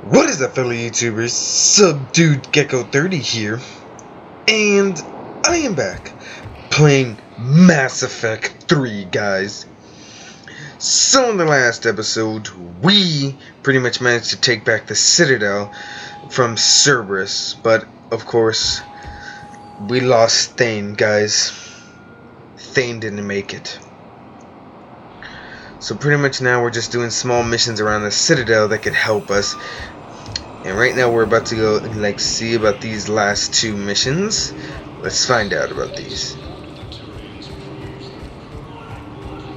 What is up, fellow YouTubers? Subdued Gecko 30 here, and I am back playing Mass Effect 3, guys. So in the last episode, we pretty much managed to take back the Citadel from Cerberus, but of course, we lost Thane, guys. Thane didn't make it. So pretty much now we're just doing small missions around the Citadel that could help us. And right now we're about to go and see about these last two missions. Let's find out about these.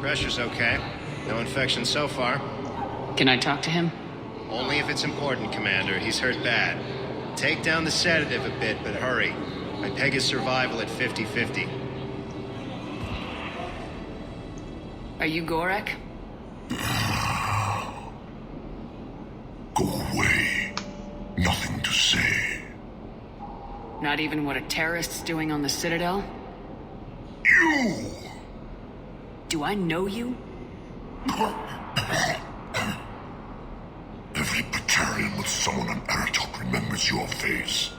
Pressure's okay. No infection so far. Can I talk to him? Only if it's important, Commander. He's hurt bad. Take down the sedative a bit, but hurry. I peg his survival at 50-50. Are you Gorek? Go away. Nothing to say. Not even what a terrorist's doing on the Citadel? You! Do I know you? Every Batarian with someone on Aratok remembers your face.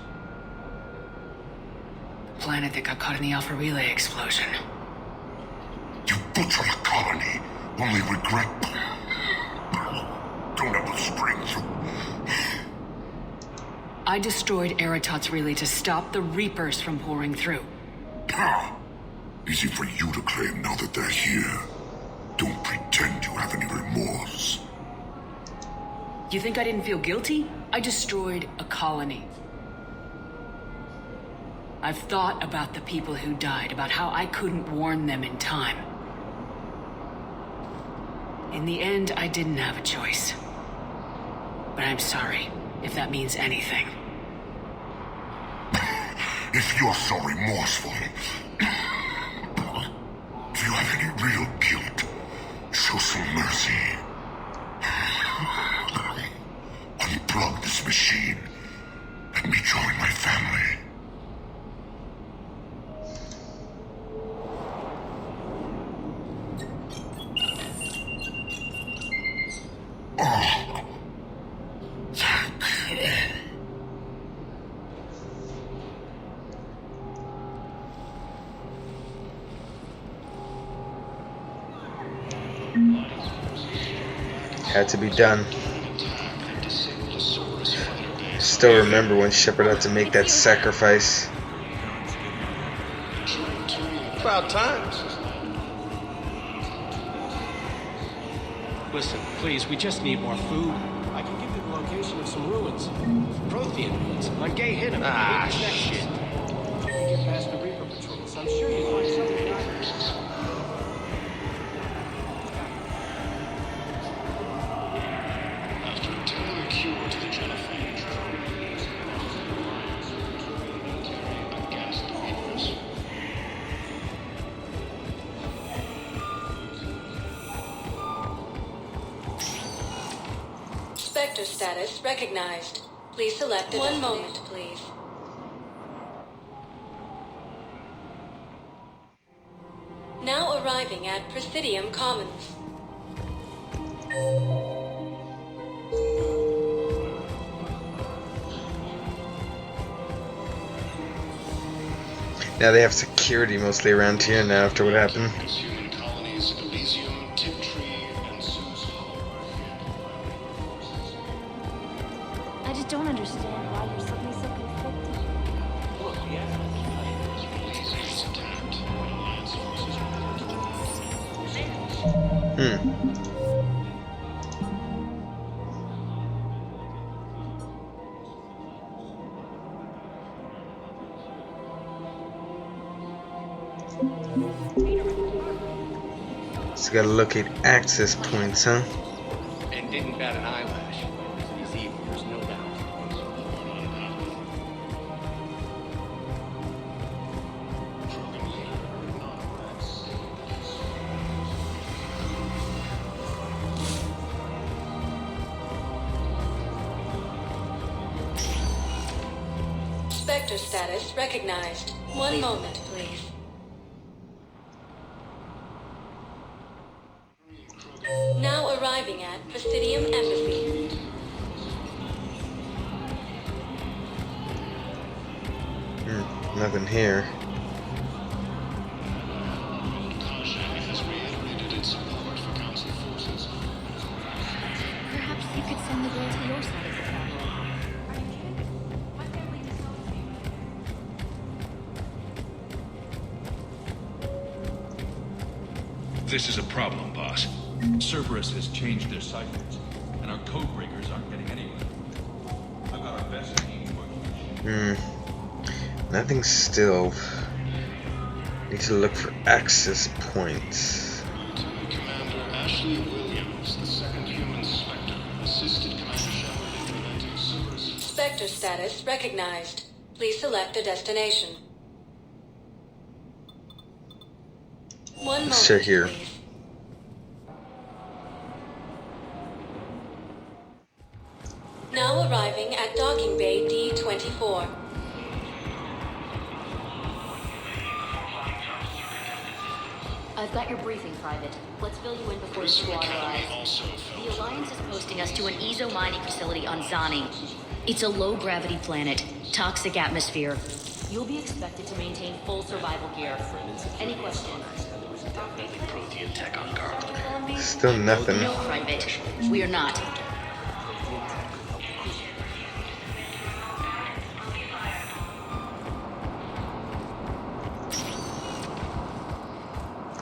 The planet that got caught in the Alpha Relay explosion. You butchered a colony, only regret. Don't ever spring through. I destroyed Eratot's relay to stop the Reapers from pouring through. Easy for you to claim now that they're here. Don't pretend you have any remorse. You think I didn't feel guilty? I destroyed a colony. I've thought about the people who died, about how I couldn't warn them in time. In the end, I didn't have a choice. But I'm sorry, if that means anything. If you're so remorseful, if you have any real guilt, show some mercy. Unplug this machine. Let me join my family. Oh, thank you. Had to be done. Still remember when Shepard had to make that sacrifice. About time. Listen, please, we just need more food. I can give you the location of some ruins. Prothean ruins. On Gay hit him. Shit. We get past the Reaper patrols. I'm sure you'll find something nice. After a temporary cure to the genophage, a gas virus. Spectre status recognized. Please select one moment, please. Now arriving at Presidium Commons. Now they have security mostly around here now after what happened. Human colonies Elysium, Tiptree, and Zeus Hollow. I just don't understand why you're suddenly so conflicted. Look, yeah. Lasers attacked. Alliance forces So gotta locate access points, huh? And didn't bat an eyelash. He's evil, there's no doubt. Spectre status recognized. One moment, please. Now arriving at Presidium Embassy. Nothing here. Perhaps you could send the girl to your side of the family. This is a problem, boss. Cerberus has changed their ciphers, and our code breakers aren't getting anywhere. I've got our best team working. Nothing still. Need to look for access points. Commander Ashley Williams, the second human Spectre, assisted Commander Shepard in preventing Cerberus. Spectre status recognized. Please select a destination. One Let's moment, check here. please. Now arriving at docking bay D-24. I've got your briefing, Private. Let's fill you in before the Prison squad Academy arrives. also fell. The Alliance is posting us to an ezo mining facility on Zani. It's a low-gravity planet, toxic atmosphere. You'll be expected to maintain full survival gear. Any questions? Prothean tech on guard. Still nothing. No, Private. We are not.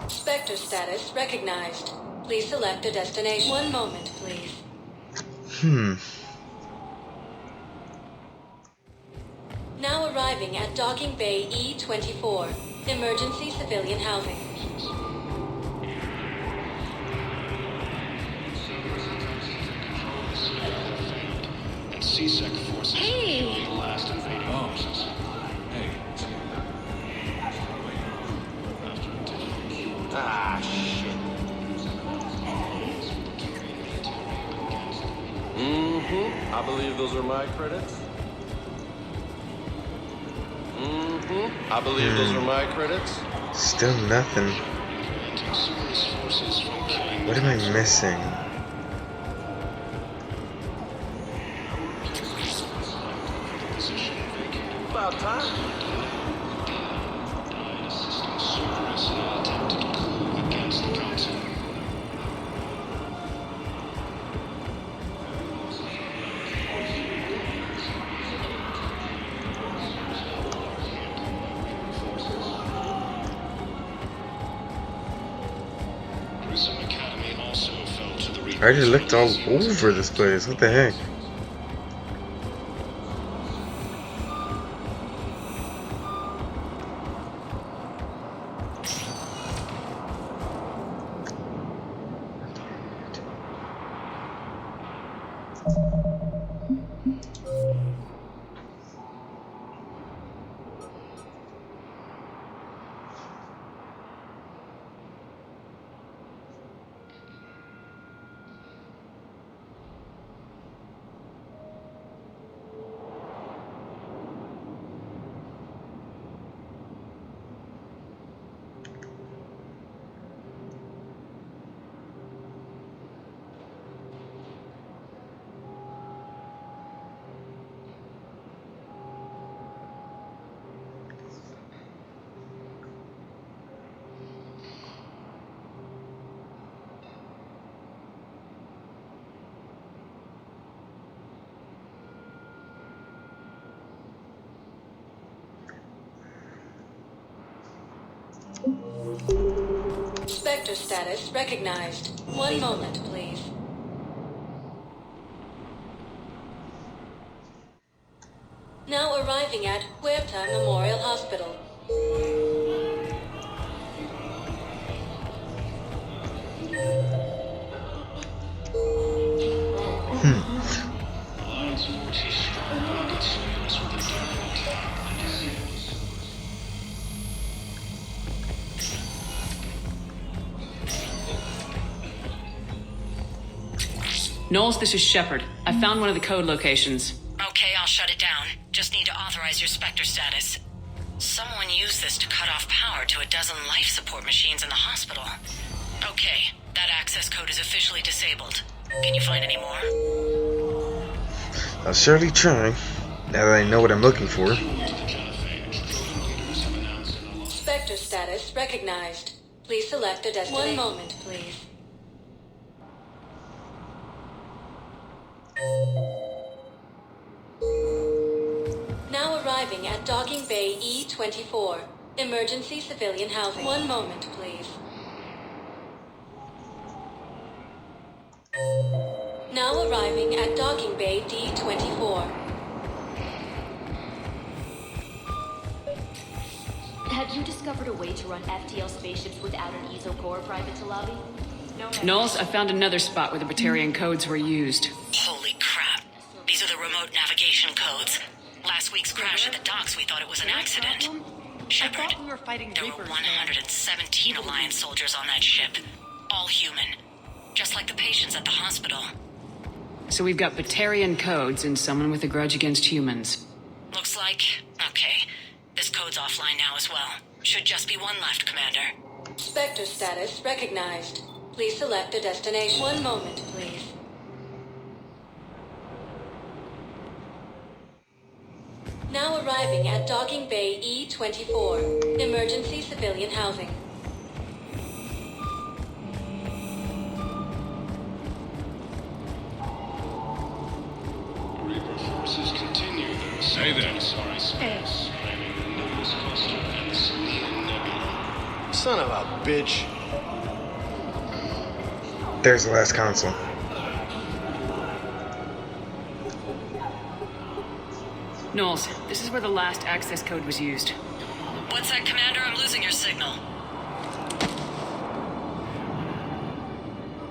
Spectre status recognized. Please select a destination. One moment, please. Now arriving at docking bay E-24. Emergency civilian housing. And C-Sec forces Hey! the last invading forces. Hey, After a difficult Ah, shit. I believe those are my credits. I believe those are my credits. Still nothing. preventing Cerberus forces from killing What am I missing? position vacated. About time. Died assisting Cerberus in an attempted coup against the Council. Prison Academy also fell to the I already looked all over this place. What the heck? Spectre status recognized. One moment, please. Now arriving at Huerta Memorial Hospital. Alliance forces strong pocket Cerberus with a direct. Knowles, this is Shepard. I found one of the code locations. Okay, I'll shut it down. Just need to authorize your Spectre status. Someone used this to cut off power to a dozen life support machines in the hospital. Okay, that access code is officially disabled. Can you find any more? I'll surely try. Now that I know what I'm looking for. To the Caliphate, status recognized. Please select a destination. 1 moment, please. Now arriving at Docking Bay E-24. Emergency civilian housing. 1 moment, please. Now arriving at Docking Bay D-24. Have you discovered a way to run FTL spaceships without an ESO core private to lobby? No. Knowles, I found another spot where the Batarian codes were used. Holy crap. These are the remote navigation codes. Last week's crash at the docks, we thought it was an accident. Shepard, we were fighting there were 117 Alliance soldiers on that ship. All human. Just like the patients at the hospital. So we've got Batarian codes and someone with a grudge against humans. Looks like... okay. This code's offline now as well. Should just be one left, Commander. Spectre status recognized. Please select a destination. 1 moment, please. Now arriving at Docking Bay E-24. Emergency civilian housing. Reaper forces continue their assault on Sorry Space, claiming the Nimbus Cluster and Selene Nebula. Son of a bitch. There's the last console. Knowles, this is where the last access code was used. What's that, Commander? I'm losing your signal.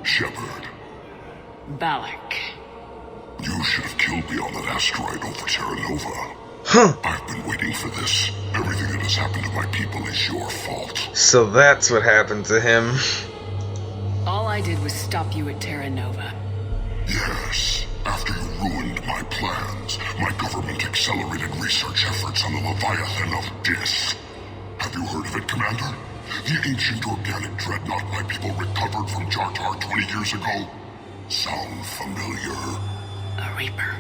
Shepard, Balak. you should have killed me on that asteroid over Terra Nova. Huh. I've been waiting for this. Everything that has happened to my people is your fault. So that's what happened to him. All I did was stop you at Terra Nova. Yes. After you ruined my plans, my government accelerated research efforts on the Leviathan of Dis. Have you heard of it, Commander? The ancient organic dreadnought my people recovered from Jartar 20 years ago? Sound familiar? A Reaper.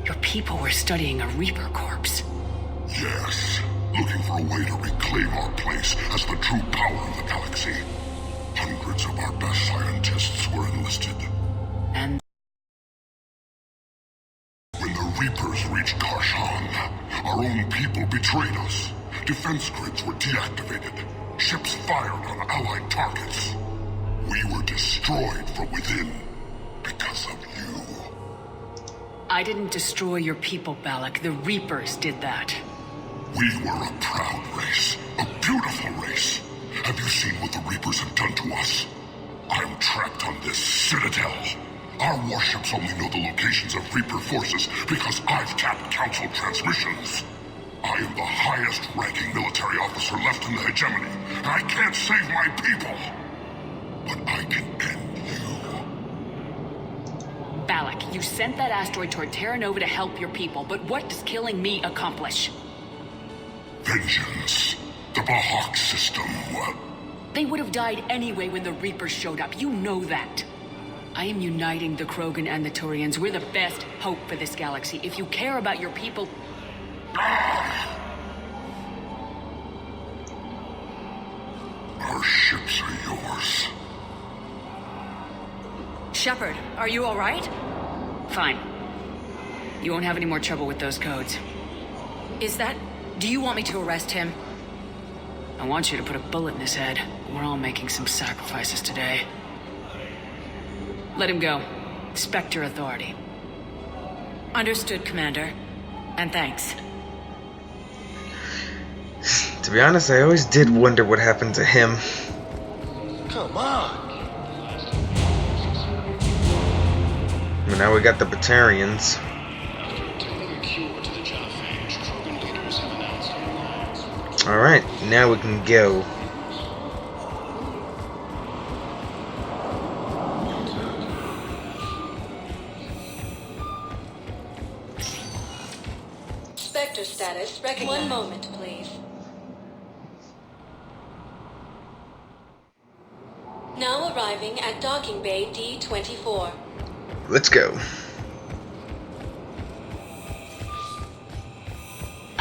Your people were studying a Reaper corpse. Yes. Looking for a way to reclaim our place as the true power of the galaxy. Hundreds of our best scientists were enlisted. And when the Reapers reached Karshan, our own people betrayed us. Defense grids were deactivated. Ships fired on Allied targets. We were destroyed from within because of you. I didn't destroy your people, Balak. The Reapers did that. We were a proud race. A beautiful race. Have you seen what the Reapers have done to us? I'm trapped on this citadel. Our warships only know the locations of Reaper forces because I've tapped Council transmissions. I am the highest-ranking military officer left in the hegemony, and I can't save my people. But I can end you. Balak, you sent that asteroid toward Terra Nova to help your people, but what does killing me accomplish? Vengeance. The Bahak system. They would have died anyway when the Reapers showed up. You know that. I am uniting the Krogan and the Turians. We're the best hope for this galaxy. If you care about your people... Our ships are yours. Shepard, are you all right? Fine. You won't have any more trouble with those codes. Is that... do you want me to arrest him? I want you to put a bullet in his head. We're all making some sacrifices today. Let him go. Spectre authority. Understood, Commander. And thanks. To be honest, I always did wonder what happened to him. Come on. But now we got the Batarians. After obtaining a cure to the genophage, Krogan leaders have announced an alliance. Alright, now we can go. Spectre status recognized. 1 moment, please. Now arriving at Docking Bay D-24. Let's go.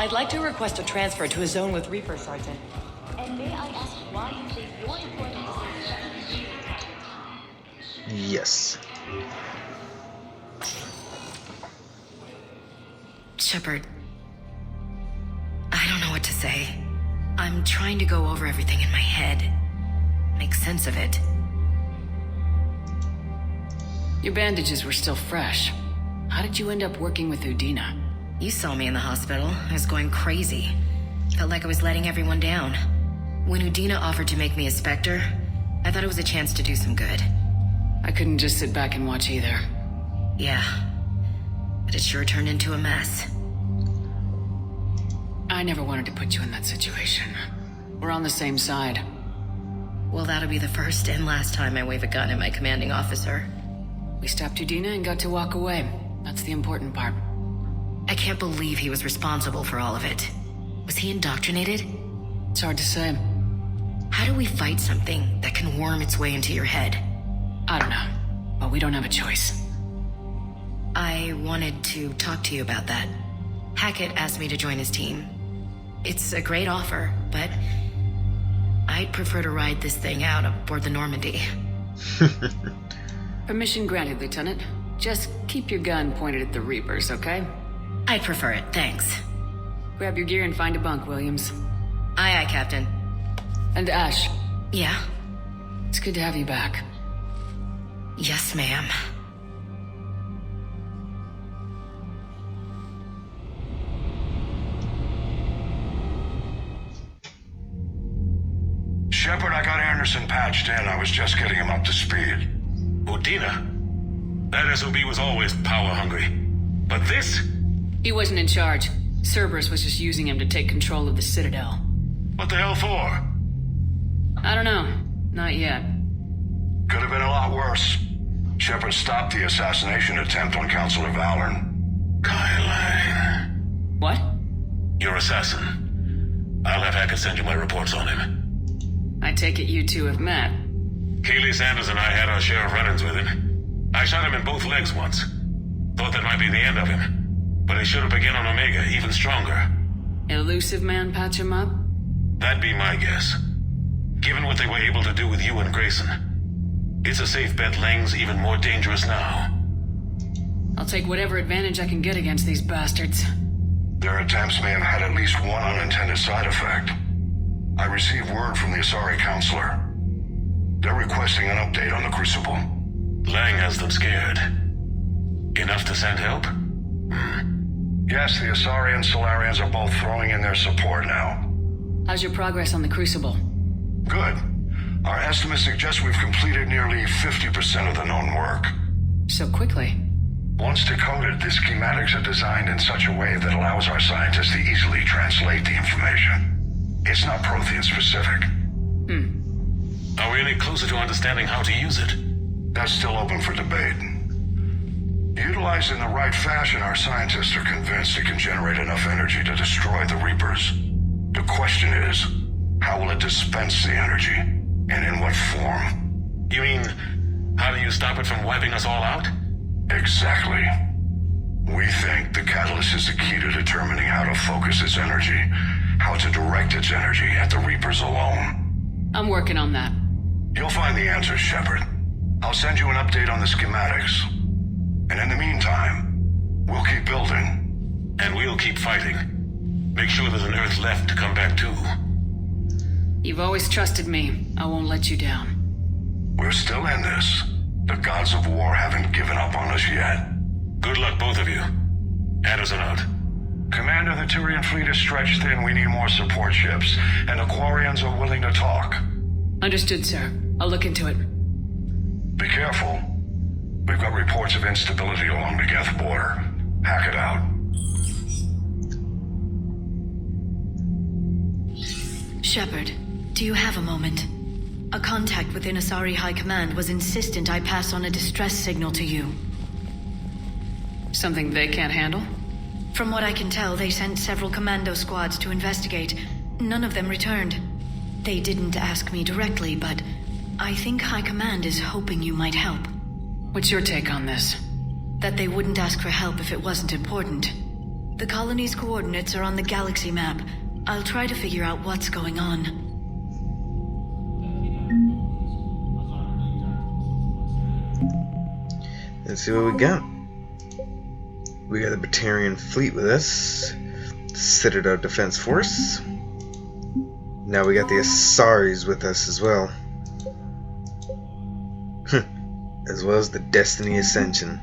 I'd like to request a transfer to a zone with Reaper, Sergeant. And may I ask why you think your deployment is Yes. Shepard, I don't know what to say. I'm trying to go over everything in my head. Make sense of it. Your bandages were still fresh. How did you end up working with Udina? You saw me in the hospital. I was going crazy. Felt like I was letting everyone down. When Udina offered to make me a Spectre, I thought it was a chance to do some good. I couldn't just sit back and watch either. Yeah. But it sure turned into a mess. I never wanted to put you in that situation. We're on the same side. Well, that'll be the first and last time I wave a gun at my commanding officer. We stopped Udina and got to walk away. That's the important part. I can't believe he was responsible for all of it. Was he indoctrinated? It's hard to say. How do we fight something that can worm its way into your head? I don't know, but we don't have a choice. I wanted to talk to you about that. Hackett asked me to join his team. It's a great offer, but I'd prefer to ride this thing out aboard the Normandy. Permission granted, Lieutenant. Just keep your gun pointed at the Reapers, okay? I'd prefer it, thanks. Grab your gear and find a bunk, Williams. Aye, aye, Captain. And Ash. Yeah? It's good to have you back. Yes, ma'am. Shepard, I got Anderson patched in. I was just getting him up to speed. Udina? That SOB was always power-hungry. But this? He wasn't in charge. Cerberus was just using him to take control of the Citadel. What the hell for? I don't know. Not yet. Could have been a lot worse. Shepard stopped the assassination attempt on Counselor Valorn. Kyle. What? Your assassin. I'll have Hackett send you my reports on him. I take it you two have met. Keeley Sanders and I had our share of run-ins with him. I shot him in both legs once. Thought that might be the end of him. But he showed up again on Omega, even stronger. Elusive man patch him up? That'd be my guess. Given what they were able to do with you and Grayson, it's a safe bet Lang's even more dangerous now. I'll take whatever advantage I can get against these bastards. Their attempts may have had at least one unintended side effect. I received word from the Asari Counselor. They're requesting an update on the Crucible. Lang has them scared. Enough to send help? Yes, the Asari and Solarians are both throwing in their support now. How's your progress on the Crucible? Good. Our estimates suggest we've completed nearly 50% of the known work. So quickly? Once decoded, the schematics are designed in such a way that allows our scientists to easily translate the information. It's not Prothean specific. Are we any closer to understanding how to use it? That's still open for debate. Utilized in the right fashion, our scientists are convinced it can generate enough energy to destroy the Reapers. The question is, how will it dispense the energy? And in what form? You mean, how do you stop it from wiping us all out? Exactly. We think the catalyst is the key to determining how to focus its energy, how to direct its energy at the Reapers alone. I'm working on that. You'll find the answers, Shepard. I'll send you an update on the schematics. And in the meantime, we'll keep building. And we'll keep fighting. Make sure there's an Earth left to come back to. You've always trusted me. I won't let you down. We're still in this. The gods of war haven't given up on us yet. Good luck, both of you. Anderson out. Commander, the Turian fleet is stretched thin. We need more support ships. And the Quarians are willing to talk. Understood, sir. I'll look into it. Be careful. We've got reports of instability along the Geth border. Hack it out. Shepard, do you have a moment? A contact within Asari High Command was insistent I pass on a distress signal to you. Something they can't handle? From what I can tell, they sent several commando squads to investigate. None of them returned. They didn't ask me directly, but I think High Command is hoping you might help. What's your take on this? That they wouldn't ask for help if it wasn't important. The colony's coordinates are on the galaxy map. I'll try to figure out what's going on. Let's see what we got. We got the Batarian fleet with us. Citadel Defense Force. Now we got the Asaris with us as well. As well as the Destiny Ascension.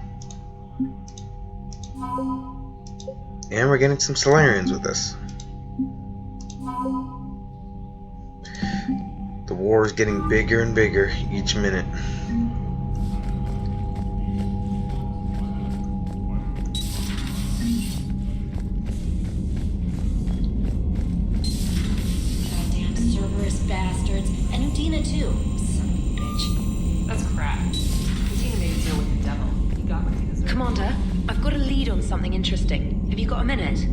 And we're getting some Solarians with us. The war is getting bigger and bigger each minute. Goddamn Cerberus bastards. And Udina too. Son of a bitch. That's crap. Udina made a deal with the devil. He got what he deserved. Commander, I've got a lead on something interesting. Have you got a minute?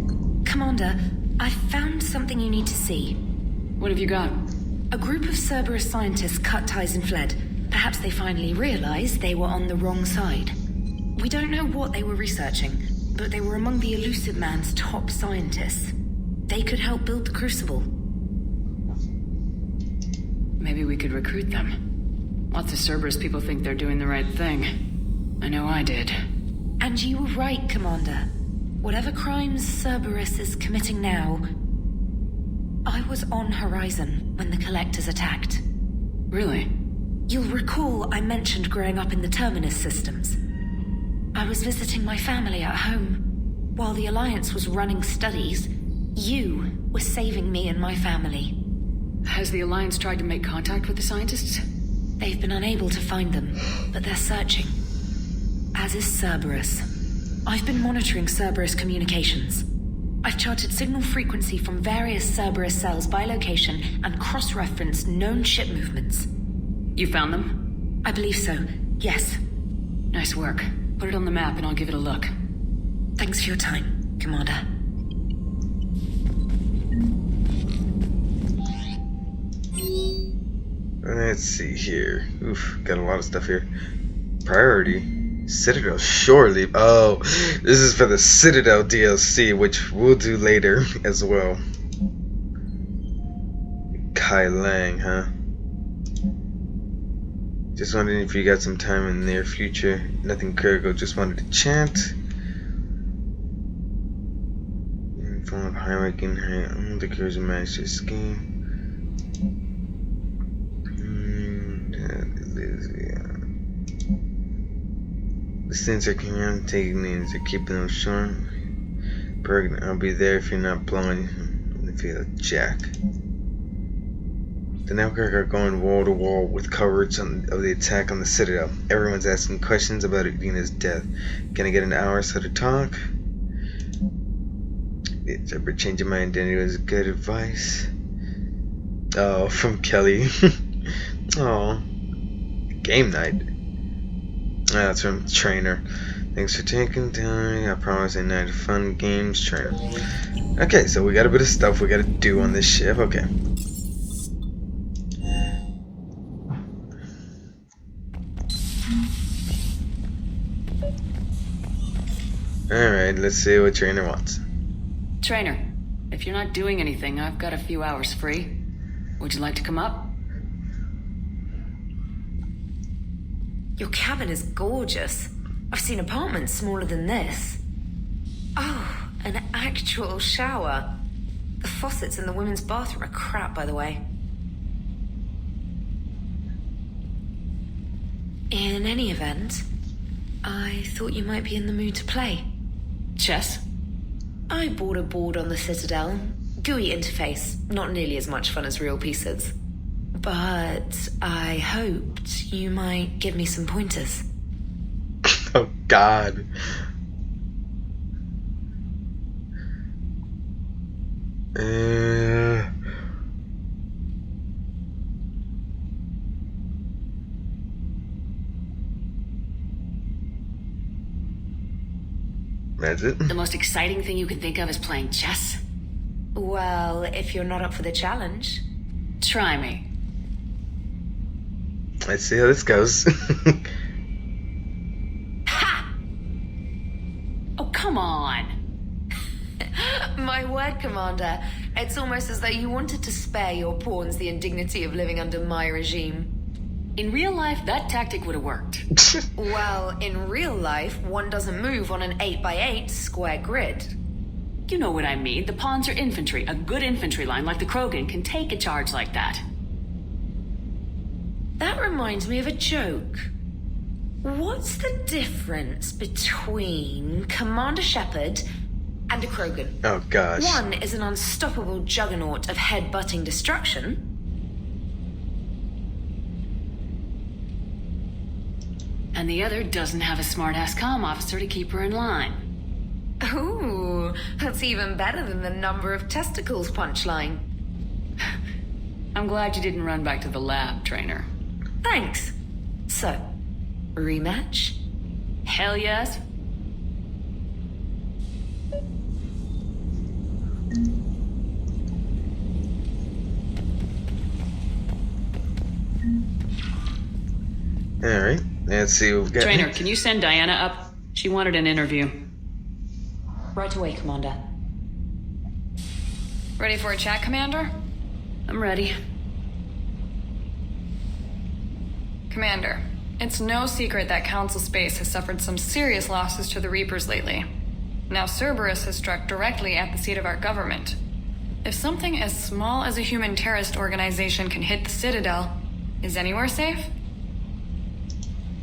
Commander, I found something you need to see. What have you got? A group of Cerberus scientists cut ties and fled. Perhaps they finally realized they were on the wrong side. We don't know what they were researching, but they were among the Elusive Man's top scientists. They could help build the Crucible. Maybe we could recruit them. Lots of Cerberus people think they're doing the right thing. I know I did. And you were right, Commander. Whatever crimes Cerberus is committing now, I was on Horizon when the Collectors attacked. Really? You'll recall I mentioned growing up in the Terminus systems. I was visiting my family at home. While the Alliance was running studies, you were saving me and my family. Has the Alliance tried to make contact with the scientists? They've been unable to find them, but they're searching. As is Cerberus. I've been monitoring Cerberus communications. I've charted signal frequency from various Cerberus cells by location and cross-referenced known ship movements. You found them? I believe so, yes. Nice work. Put it on the map and I'll give it a look. Thanks for your time, Commander. Let's see here. Oof, got a lot of stuff here. Priority. Citadel Shore Leap. Oh, this is for the Citadel DLC, which we'll do later as well. Kai Lang, huh? Just wondering if you got some time in the near future. Nothing critical, just wanted to chat. Form of high-ranking, the cruiser master scheme. The sensor can take names to keep them short. Bergen, I'll be there if you're not blowing in the field. Jack. The network are going wall to wall with coverage of the attack on the Citadel. Everyone's asking questions about Udina's death. Can I get an hour or so to talk? It's ever changing my identity was good advice. Oh, from Kelly. Oh, game night. That's from Trainer. Thanks for taking time. I promise a night of fun games, Trainer. Okay, so we got a bit of stuff we gotta do on this ship. Okay. Alright, let's see what Trainer wants. Trainer, if you're not doing anything, I've got a few hours free. Would you like to come up? Your cabin is gorgeous. I've seen apartments smaller than this. Oh, an actual shower. The faucets in the women's bathroom are crap, by the way. In any event, I thought you might be in the mood to play. Chess? I bought a board on the Citadel. GUI interface, not nearly as much fun as real pieces. But I hoped you might give me some pointers. Oh, God. That's it? The most exciting thing you can think of is playing chess? Well, if you're not up for the challenge. Try me. Let's see how this goes. Ha! Oh, come on. My word, Commander. It's almost as though you wanted to spare your pawns the indignity of living under my regime. In real life, that tactic would have worked. Well, in real life, one doesn't move on an 8x8 square grid. You know what I mean. The pawns are infantry. A good infantry line like the Krogan can take a charge like that. That reminds me of a joke. What's the difference between Commander Shepard and a Krogan? Oh, gosh. One is an unstoppable juggernaut of head-butting destruction. And the other doesn't have a smart-ass comm officer to keep her in line. Ooh, that's even better than the number of testicles punchline. I'm glad you didn't run back to the lab, trainer. Thanks. So, rematch? Hell yes. Alright, let's see what we've got. Trainer, can you send Diana up? She wanted an interview. Right away, Commander. Ready for a chat, Commander? I'm ready. Commander, it's no secret that Council Space has suffered some serious losses to the Reapers lately. Now Cerberus has struck directly at the seat of our government. If something as small as a human terrorist organization can hit the Citadel, is anywhere safe?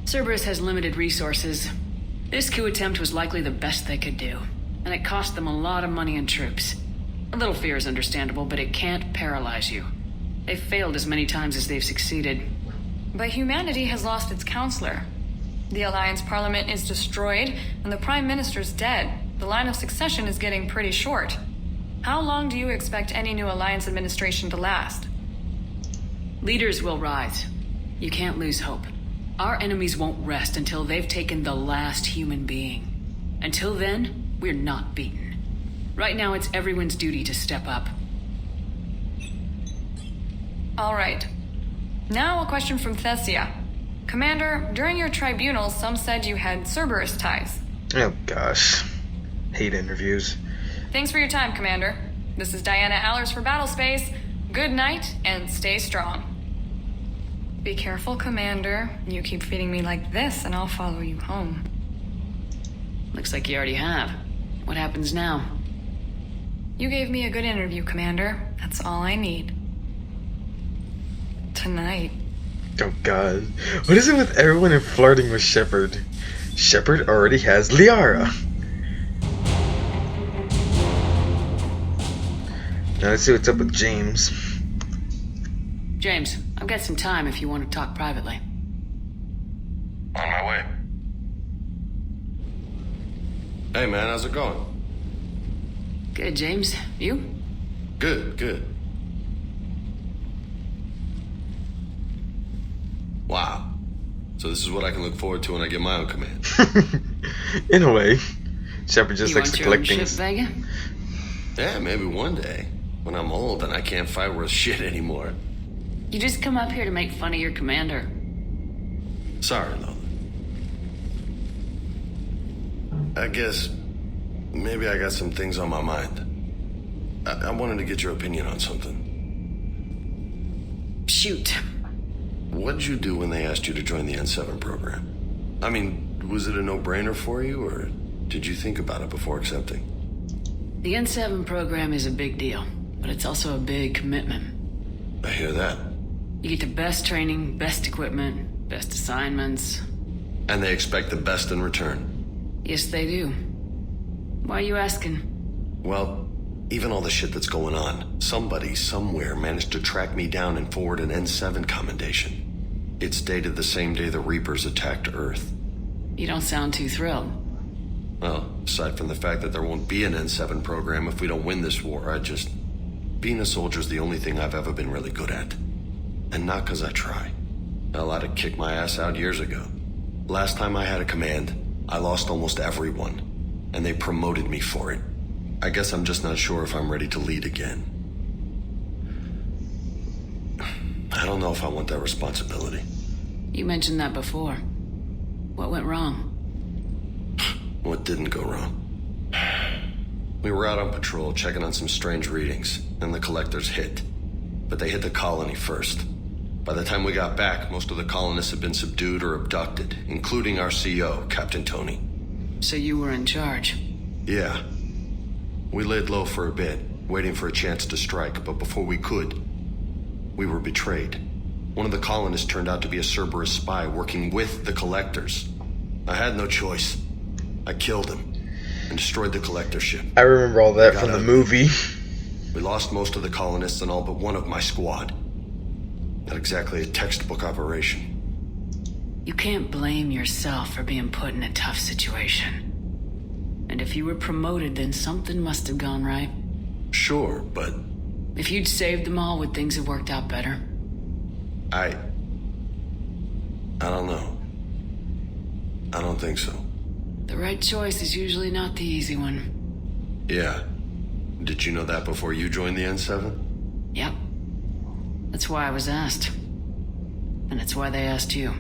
Cerberus has limited resources. This coup attempt was likely the best they could do, and it cost them a lot of money and troops. A little fear is understandable, but it can't paralyze you. They've failed as many times as they've succeeded. But humanity has lost its counselor. The Alliance Parliament is destroyed, and the Prime Minister's dead. The line of succession is getting pretty short. How long do you expect any new Alliance administration to last? Leaders will rise. You can't lose hope. Our enemies won't rest until they've taken the last human being. Until then, we're not beaten. Right now, it's everyone's duty to step up. All right. Now a question from Thessia. Commander, during your tribunal, some said you had Cerberus ties. Oh, gosh. Hate interviews. Thanks for your time, Commander. This is Diana Allers for Battlespace. Good night, and stay strong. Be careful, Commander. You keep feeding me like this, and I'll follow you home. Looks like you already have. What happens now? You gave me a good interview, Commander. That's all I need. Tonight. Oh, God. What is it with everyone and flirting with Shepard? Shepard already has Liara. Now let's see what's up with James. James, I've got some time if you want to talk privately. On my way. Hey, man, how's it going? Good, James. You? Good, good. Wow. So this is what I can look forward to when I get my own command. In a way. Shepard just you likes want to your own collect ship, things. Vega? Yeah, maybe one day. When I'm old and I can't fight worth shit anymore. You just come up here to make fun of your commander. Sorry, Lola. I guess maybe I got some things on my mind. I wanted to get your opinion on something. Shoot. What'd you do when they asked you to join the N7 program? I mean, was it a no-brainer for you, or did you think about it before accepting? The N7 program is a big deal, but it's also a big commitment. I hear that. You get the best training, best equipment, best assignments. And they expect the best in return. Yes, they do. Why are you asking? Well, even all the shit that's going on, somebody somewhere managed to track me down and forward an N7 commendation. It's dated the same day the Reapers attacked Earth. You don't sound too thrilled. Well, aside from the fact that there won't be an N7 program if we don't win this war, being a soldier's the only thing I've ever been really good at. And not because I try. Hell, I'd have kicked my ass out years ago. Last time I had a command, I lost almost everyone. And they promoted me for it. I guess I'm just not sure if I'm ready to lead again. I don't know if I want that responsibility. You mentioned that before. What went wrong? What didn't go wrong? We were out on patrol, checking on some strange readings, and the collectors hit. But they hit the colony first. By the time we got back, most of the colonists had been subdued or abducted, including our CO, Captain Tony. So you were in charge? Yeah. We laid low for a bit, waiting for a chance to strike, but before we could, we were betrayed. One of the colonists turned out to be a Cerberus spy working with the collectors. I had no choice. I killed him and destroyed the collector ship. I remember all that from the movie. We lost most of the colonists and all but one of my squad. Not exactly a textbook operation. You can't blame yourself for being put in a tough situation. And if you were promoted, then something must have gone right. Sure, but... If you'd saved them all, would things have worked out better? I don't know. I don't think so. The right choice is usually not the easy one. Yeah. Did you know that before you joined the N7? Yep. That's why I was asked. And it's why they asked you.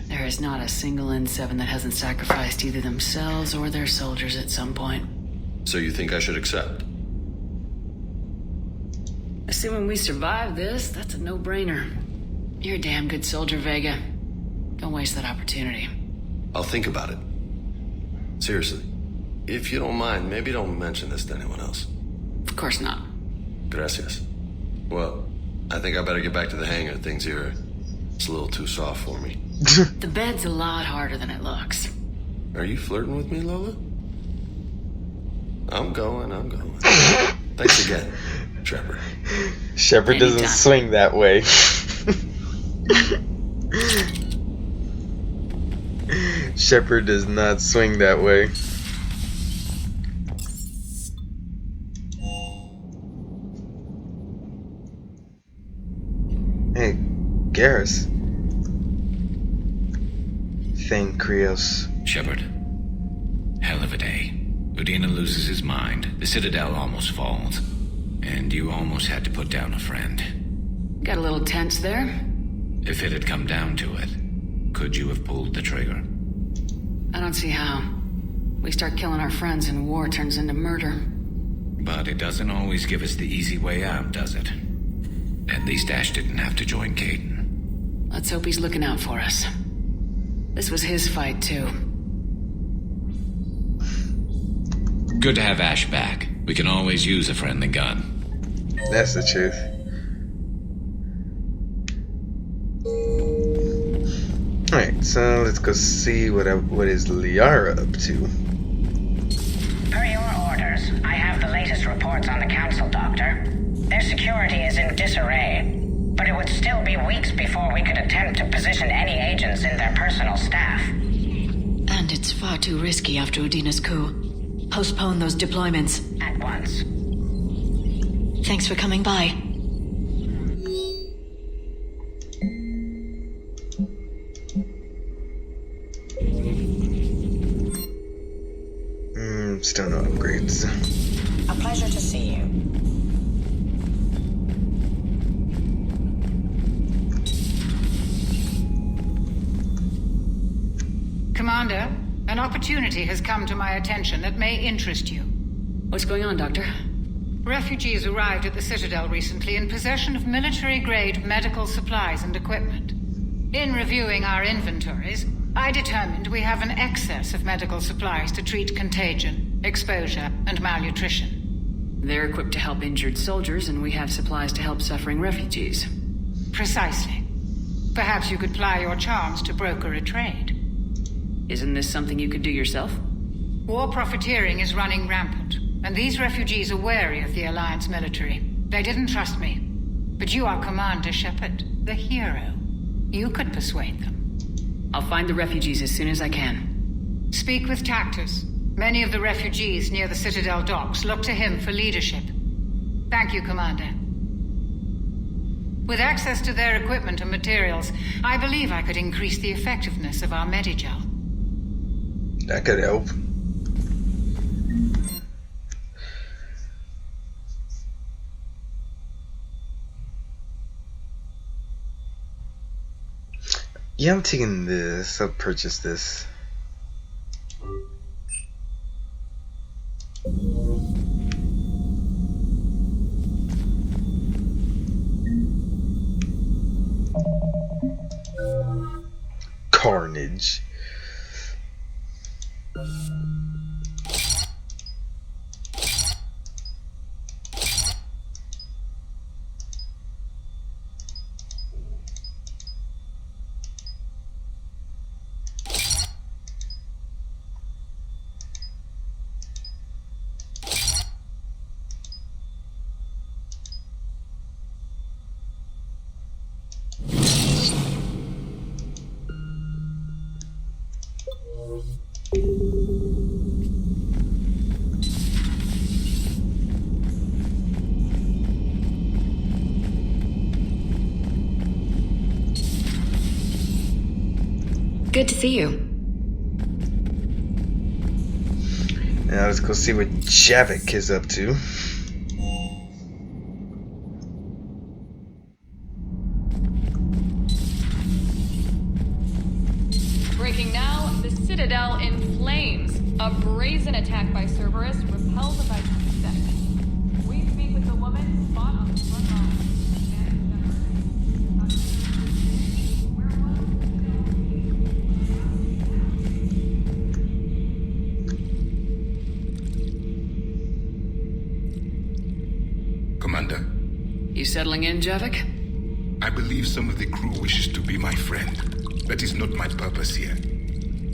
There is not a single N7 that hasn't sacrificed either themselves or their soldiers at some point. So you think I should accept? Assuming we survive this, that's a no-brainer. You're a damn good soldier, Vega. Don't waste that opportunity. I'll think about it. Seriously. If you don't mind, maybe don't mention this to anyone else. Of course not. Gracias. Well, I think I better get back to the hangar. Things here, it's a little too soft for me. The bed's a lot harder than it looks. Are you flirting with me, Lola? I'm going. Thanks again, Shepard. Shepard doesn't swing that way. Shepard does not swing that way. Hey, Garrus. Thank Krios. Shepard. Hell of a day. Udina loses his mind, the Citadel almost falls, and you almost had to put down a friend. Got a little tense there? If it had come down to it, could you have pulled the trigger? I don't see how. We start killing our friends and war turns into murder. But it doesn't always give us the easy way out, does it? At least Ash didn't have to join Caden. Let's hope he's looking out for us. This was his fight, too. Good to have Ash back. We can always use a friendly gun. That's the truth. Alright, so let's go see what is Liara up to. Per your orders, I have the latest reports on the Council, Doctor. Their security is in disarray, but it would still be weeks before we could attempt to position any agents in their personal staff. And it's far too risky after Udina's coup. Postpone those deployments. At once. Thanks for coming by. Still no upgrades. A pleasure to see you. Commander, an opportunity has come to my attention that may interest you. What's going on, Doctor? Refugees arrived at the Citadel recently in possession of military-grade medical supplies and equipment. In reviewing our inventories, I determined we have an excess of medical supplies to treat contagion, exposure, and malnutrition. They're equipped to help injured soldiers, and we have supplies to help suffering refugees. Precisely. Perhaps you could ply your charms to broker a trade. Isn't this something you could do yourself? War profiteering is running rampant, and these refugees are wary of the Alliance military. They didn't trust me. But you are Commander Shepard, the hero. You could persuade them. I'll find the refugees as soon as I can. Speak with Tactus. Many of the refugees near the Citadel docks look to him for leadership. Thank you, Commander. With access to their equipment and materials, I believe I could increase the effectiveness of our Medigel. That could help. Yeah, I'm taking this. I'll purchase this. carnage. Good to see you. Now let's go see what Javik is up to. Breaking now, the Citadel in flames. A brazen attack by Cerberus repels a Ep-26. We speak with the woman who fought on the front line. Commander. You settling in, Javik? I believe some of the crew wishes to be my friend. That is not my purpose here.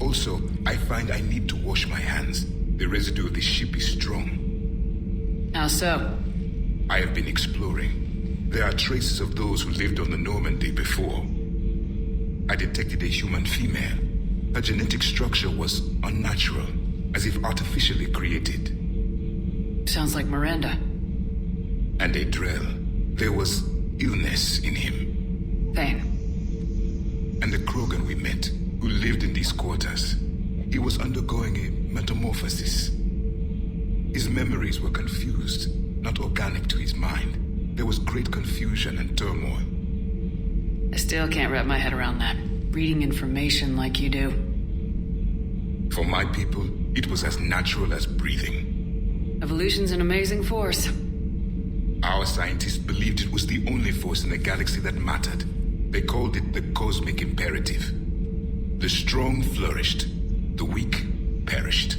Also, I find I need to wash my hands. The residue of the ship is strong. How so? I have been exploring. There are traces of those who lived on the Normandy before. I detected a human female. Her genetic structure was unnatural, as if artificially created. Sounds like Miranda. And a Drell. There was illness in him. Thane. And the Krogan we met, who lived in these quarters. He was undergoing a metamorphosis. His memories were confused, not organic to his mind. There was great confusion and turmoil. I still can't wrap my head around that. Reading information like you do. For my people, it was as natural as breathing. Evolution's an amazing force. Our scientists believed it was the only force in the galaxy that mattered. They called it the cosmic imperative. The strong flourished, the weak perished.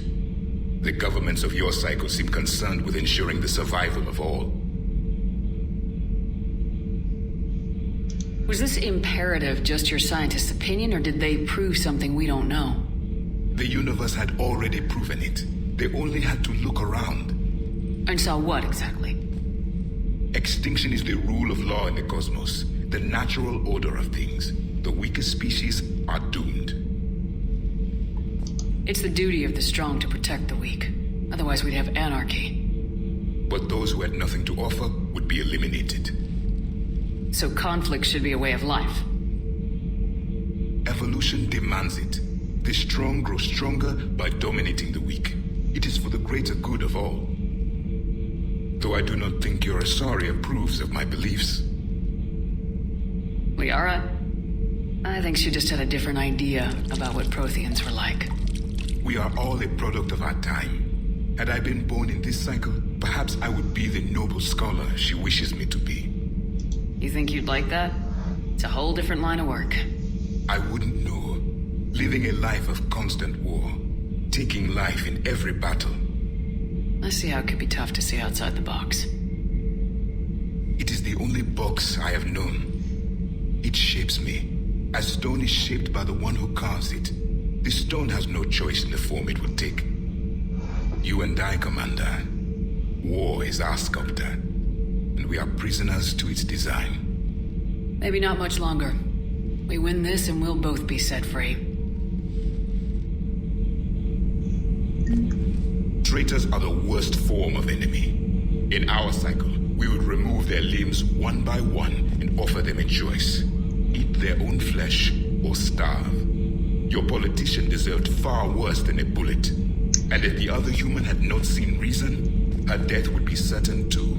The governments of your cycle seem concerned with ensuring the survival of all. Was this imperative just your scientist's opinion, or did they prove something we don't know? The universe had already proven it. They only had to look around. And saw what exactly? Extinction is the rule of law in the cosmos, the natural order of things. The weakest species are doomed. It's the duty of the strong to protect the weak. Otherwise we'd have anarchy. But those who had nothing to offer would be eliminated. So conflict should be a way of life. Evolution demands it. The strong grow stronger by dominating the weak. It is for the greater good of all. Though I do not think your Asari approves of my beliefs. Liara? I think she just had a different idea about what Protheans were like. We are all a product of our time. Had I been born in this cycle, perhaps I would be the noble scholar she wishes me to be. You think you'd like that? It's a whole different line of work. I wouldn't know. Living a life of constant war. Taking life in every battle. I see how it could be tough to see outside the box. It is the only box I have known. It shapes me, as stone is shaped by the one who carves it. The stone has no choice in the form it will take. You and I, Commander. War is our sculptor, and we are prisoners to its design. Maybe not much longer. We win this and we'll both be set free. Traitors are the worst form of enemy. In our cycle, we would remove their limbs one by one and offer them a choice. Eat their own flesh or starve. Your politician deserved far worse than a bullet. And if the other human had not seen reason, her death would be certain too.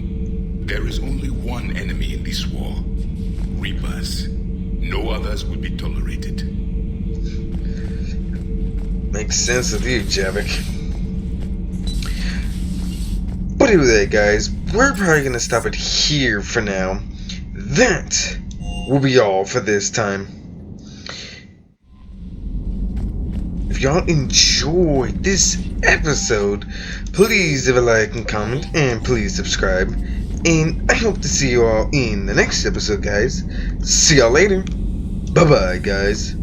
There is only one enemy in this war. Reapers. No others would be tolerated. Makes sense with you, Javik. But anyway, guys, we're probably going to stop it here for now. That will be all for this time. if y'all enjoyed this episode, please leave a like and comment, and please subscribe. And I hope to see you all in the next episode, guys. See y'all later. Bye-bye, guys.